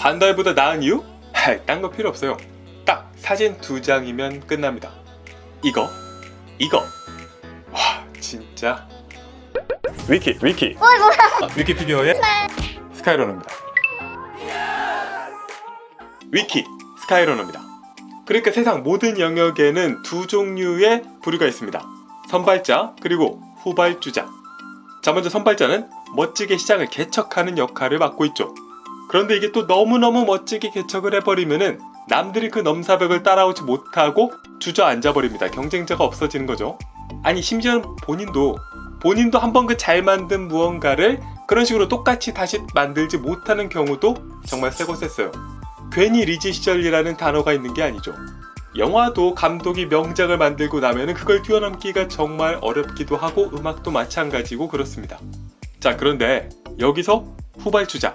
반다이보다 나은 이유? 딴 거 필요 없어요. 딱 사진 2장이면 끝납니다. 이거 와 진짜 위키 위키피디어의 스카이러너입니다. 위키 스카이러너입니다. 그러니까 세상 모든 영역에는 두 종류의 부류가 있습니다. 선발자 그리고 후발주자. 자, 먼저 선발자는 멋지게 시장을 개척하는 역할을 맡고 있죠. 그런데 이게 또 너무너무 멋지게 개척을 해버리면은 남들이 그 넘사벽을 따라오지 못하고 주저앉아버립니다. 경쟁자가 없어지는 거죠. 아니 심지어는 본인도 한번 그 잘 만든 무언가를 그런 식으로 똑같이 다시 만들지 못하는 경우도 정말 세고 셌어요. 괜히 리즈 시절이라는 단어가 있는 게 아니죠. 영화도 감독이 명작을 만들고 나면은 그걸 뛰어넘기가 정말 어렵기도 하고 음악도 마찬가지고 그렇습니다. 자, 그런데 여기서 후발주자,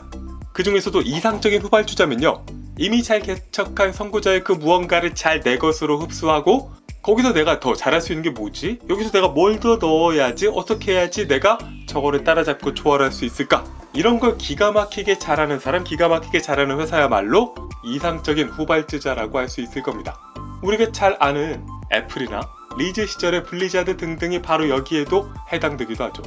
그 중에서도 이상적인 후발주자면요, 이미 잘 개척한 선구자의 그 무언가를 잘 내 것으로 흡수하고 거기서 내가 더 잘할 수 있는 게 뭐지? 여기서 내가 뭘 더 넣어야지? 어떻게 해야지 내가 저거를 따라잡고 초월할 수 있을까? 이런 걸 기가 막히게 잘하는 사람, 기가 막히게 잘하는 회사야말로 이상적인 후발주자라고 할 수 있을 겁니다. 우리가 잘 아는 애플이나 리즈 시절의 블리자드 등등이 바로 여기에도 해당되기도 하죠.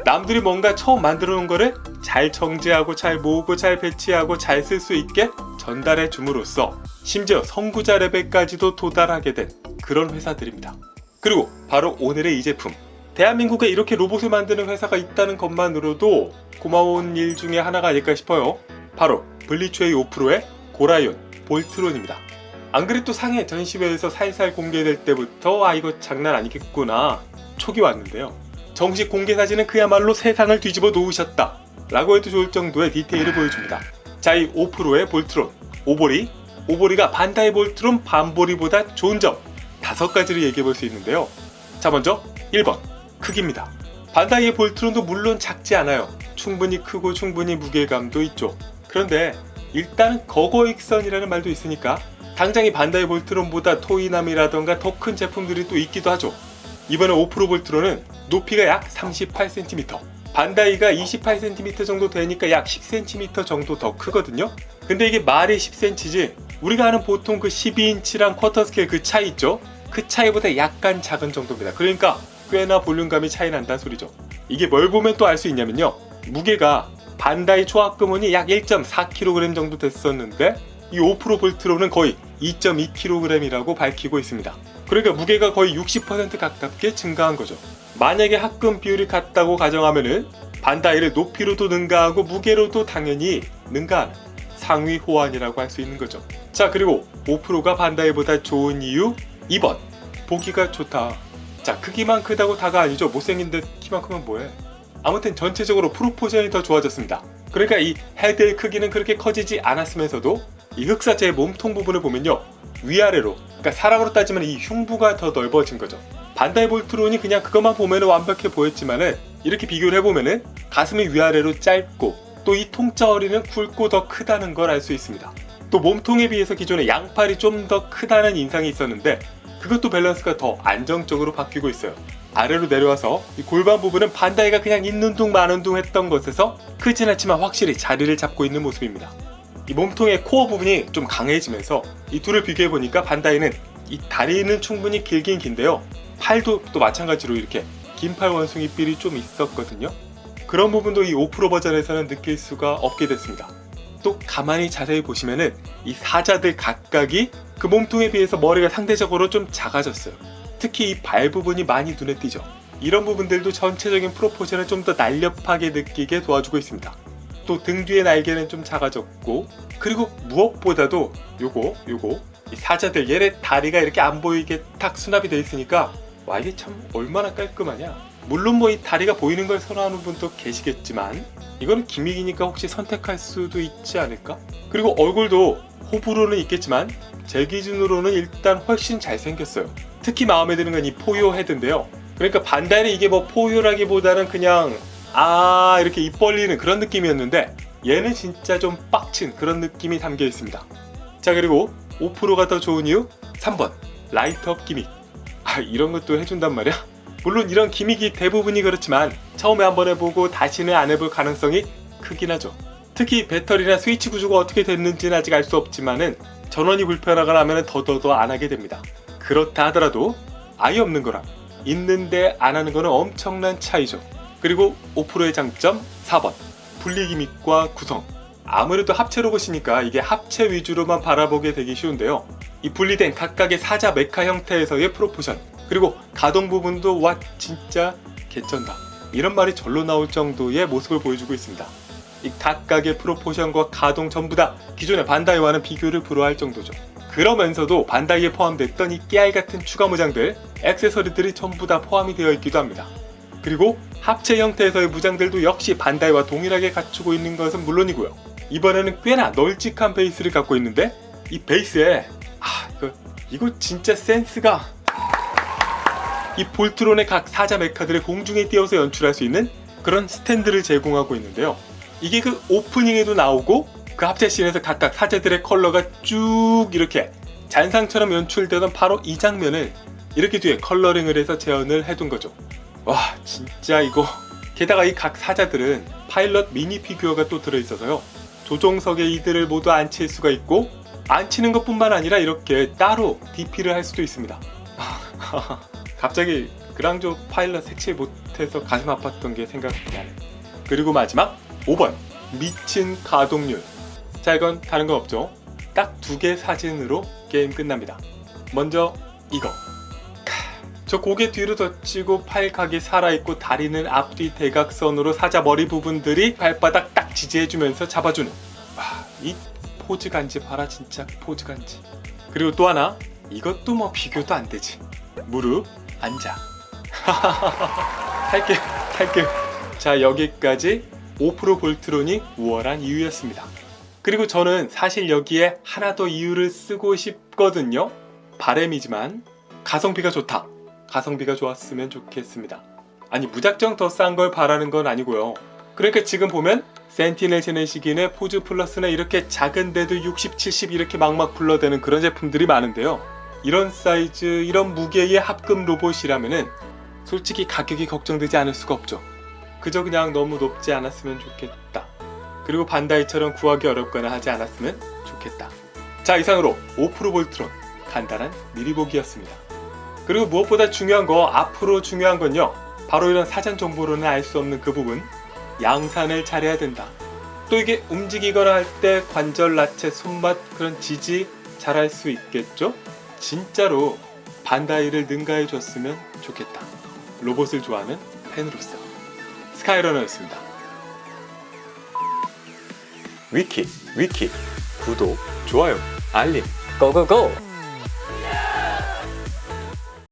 남들이 뭔가 처음 만들어 놓은 거를 잘 정제하고 잘 모으고 잘 배치하고 잘 쓸 수 있게 전달해 줌으로써 심지어 선구자 레벨까지도 도달하게 된 그런 회사들입니다. 그리고 바로 오늘의 이 제품, 대한민국에 이렇게 로봇을 만드는 회사가 있다는 것만으로도 고마운 일 중에 하나가 아닐까 싶어요. 바로 블리츠웨이 5%의 고라이온 볼트론입니다. 안 그래도 상해 전시회에서 살살 공개될 때부터 이거 장난 아니겠구나 촉이 왔는데요. 정식 공개 사진은 그야말로 세상을 뒤집어 놓으셨다 라고 해도 좋을 정도의 디테일을 보여줍니다. 자, 이 5%의 볼트론 오보리가 반다이 볼트론 반보리보다 좋은 점 5가지를 얘기해 볼 수 있는데요. 자, 먼저 1번 크기입니다. 반다이의 볼트론도 물론 작지 않아요. 충분히 크고 충분히 무게감도 있죠. 그런데 일단 거거익선이라는 말도 있으니까 당장 이 반다이 볼트론보다 토이남이라던가 더 큰 제품들이 또 있기도 하죠. 이번에 5% 볼트론은 높이가 약 38cm, 반다이가 28cm 정도 되니까 약 10cm 정도 더 크거든요. 근데 이게 말이 10cm지 우리가 아는 보통 그 12인치랑 쿼터 스케일 그 차이 있죠? 그 차이보다 약간 작은 정도입니다. 그러니까 꽤나 볼륨감이 차이 난다는 소리죠. 이게 뭘 보면 또 알 수 있냐면요, 무게가 반다이 초합금원이 약 1.4kg 정도 됐었는데 이 5% 볼트론은 거의 2.2kg이라고 밝히고 있습니다. 그러니까 무게가 거의 60% 가깝게 증가한 거죠. 만약에 합금 비율이 같다고 가정하면은 반다이를 높이로도 능가하고 무게로도 당연히 능가하는 상위 호환이라고 할 수 있는 거죠. 자, 그리고 5%가 반다이보다 좋은 이유 2번 보기가 좋다. 자, 크기만 크다고 다가 아니죠. 못생긴데 키만 크면 뭐해. 아무튼 전체적으로 프로포션이 더 좋아졌습니다. 그러니까 이 헤드의 크기는 그렇게 커지지 않았으면서도 이 흑사체의 몸통 부분을 보면요, 위아래로, 그러니까 사람으로 따지면 이 흉부가 더 넓어진 거죠. 반다이 볼트론이 그냥 그것만 보면 완벽해 보였지만은 이렇게 비교를 해보면은 가슴이 위아래로 짧고 또 이 통짜어리는 굵고 더 크다는 걸 알 수 있습니다. 또 몸통에 비해서 기존에 양팔이 좀 더 크다는 인상이 있었는데 그것도 밸런스가 더 안정적으로 바뀌고 있어요. 아래로 내려와서 이 골반 부분은 반다이가 그냥 있는 둥 마는 둥 했던 것에서 크진 않지만 확실히 자리를 잡고 있는 모습입니다. 이 몸통의 코어 부분이 좀 강해지면서 이 둘을 비교해보니까 반다이는 이 다리는 충분히 길긴 긴데요, 팔도 또 마찬가지로 이렇게 긴팔 원숭이 삘이 좀 있었거든요. 그런 부분도 이 5% 버전에서는 느낄 수가 없게 됐습니다. 또 가만히 자세히 보시면은 이 사자들 각각이 그 몸통에 비해서 머리가 상대적으로 좀 작아졌어요. 특히 이 발 부분이 많이 눈에 띄죠. 이런 부분들도 전체적인 프로포션을 좀 더 날렵하게 느끼게 도와주고 있습니다. 또 등 뒤의 날개는 좀 작아졌고, 그리고 무엇보다도 요거 이 사자들 얘네 다리가 이렇게 안 보이게 탁 수납이 돼 있으니까 와, 이게 참 얼마나 깔끔하냐. 물론 뭐 이 다리가 보이는 걸 선호하는 분도 계시겠지만 이거는 기믹이니까 혹시 선택할 수도 있지 않을까? 그리고 얼굴도 호불호는 있겠지만 제 기준으로는 일단 훨씬 잘생겼어요. 특히 마음에 드는 건 이 포효 헤드인데요. 그러니까 반다이는 이게 뭐 포효라기보다는 그냥 이렇게 입 벌리는 그런 느낌이었는데 얘는 진짜 좀 빡친 그런 느낌이 담겨 있습니다. 자, 그리고 5%가 더 좋은 이유 3번 라이트업 기믹. 이런 것도 해준단 말이야? 물론 이런 기믹이 대부분이 그렇지만 처음에 한번 해보고 다시는 안 해볼 가능성이 크긴 하죠. 특히 배터리나 스위치 구조가 어떻게 됐는지는 아직 알 수 없지만은 전원이 불편하거나 하면 더더더 안 하게 됩니다. 그렇다 하더라도 아예 없는 거랑 있는데 안 하는 거는 엄청난 차이죠. 그리고 5%의 장점 4번 분리 기믹과 구성. 아무래도 합체 로봇이니까 이게 합체 위주로만 바라보게 되기 쉬운데요. 이 분리된 각각의 사자 메카 형태에서의 프로포션, 그리고 가동 부분도 와 진짜 개쩐다 이런 말이 절로 나올 정도의 모습을 보여주고 있습니다. 이 각각의 프로포션과 가동 전부 다 기존의 반다이와는 비교를 불허할 정도죠. 그러면서도 반다이에 포함됐던 이 깨알 같은 추가 무장들, 액세서리들이 전부 다 포함이 되어 있기도 합니다. 그리고 합체 형태에서의 무장들도 역시 반다이와 동일하게 갖추고 있는 것은 물론이고요. 이번에는 꽤나 널찍한 베이스를 갖고 있는데 이 베이스에 이거 진짜 센스가, 이 볼트론의 각 사자 메카들의 공중에 띄어서 연출할 수 있는 그런 스탠드를 제공하고 있는데요. 이게 그 오프닝에도 나오고 그 합체 씬에서 각각 사제들의 컬러가 쭉 이렇게 잔상처럼 연출되던 바로 이 장면을 이렇게 뒤에 컬러링을 해서 재현을 해둔 거죠. 와 진짜 이거. 게다가 이 각 사자들은 파일럿 미니 피규어가 또 들어있어서요. 조종석에 이들을 모두 앉힐 수가 있고 앉히는 것뿐만 아니라 이렇게 따로 DP를 할 수도 있습니다. 갑자기 그랑조 파일럿 색칠 못해서 가슴 아팠던 게 생각이 나네. 그리고 마지막 5번 미친 가동률. 자 이건 다른 건 없죠. 딱 2개 사진으로 게임 끝납니다. 먼저 이거. 저 고개 뒤로 젖히고 팔각이 살아있고 다리는 앞뒤 대각선으로 사자 머리 부분들이 발바닥 딱 지지해주면서 잡아주는, 이 포즈 간지 봐라 진짜 포즈 간지. 그리고 또 하나, 이것도 뭐 비교도 안 되지. 무릎 앉아. 탈게요. 자 여기까지 5% 볼트론이 우월한 이유였습니다. 그리고 저는 사실 여기에 하나 더 이유를 쓰고 싶거든요. 바램이지만 가성비가 좋다. 가성비가 좋았으면 좋겠습니다. 아니 무작정 더 싼 걸 바라는 건 아니고요. 그러니까 지금 보면 센티넬 제네시긴의 포즈 플러스나 이렇게 작은데도 60, 70 이렇게 막막 불러대는 그런 제품들이 많은데요. 이런 사이즈, 이런 무게의 합금 로봇이라면은 솔직히 가격이 걱정되지 않을 수가 없죠. 그저 그냥 너무 높지 않았으면 좋겠다. 그리고 반다이처럼 구하기 어렵거나 하지 않았으면 좋겠다. 자 이상으로 5% 볼트론 간단한 미리 보기였습니다. 그리고 무엇보다 중요한 거, 앞으로 중요한 건요, 바로 이런 사전 정보로는 알 수 없는 그 부분, 양산을 잘해야 된다. 또 이게 움직이거나 할 때 관절, 나체, 손맛 그런 지지 잘할 수 있겠죠? 진짜로 반다이를 능가해 줬으면 좋겠다. 로봇을 좋아하는 팬으로서. 스카이러너였습니다. 위키 구독, 좋아요, 알림 고고고!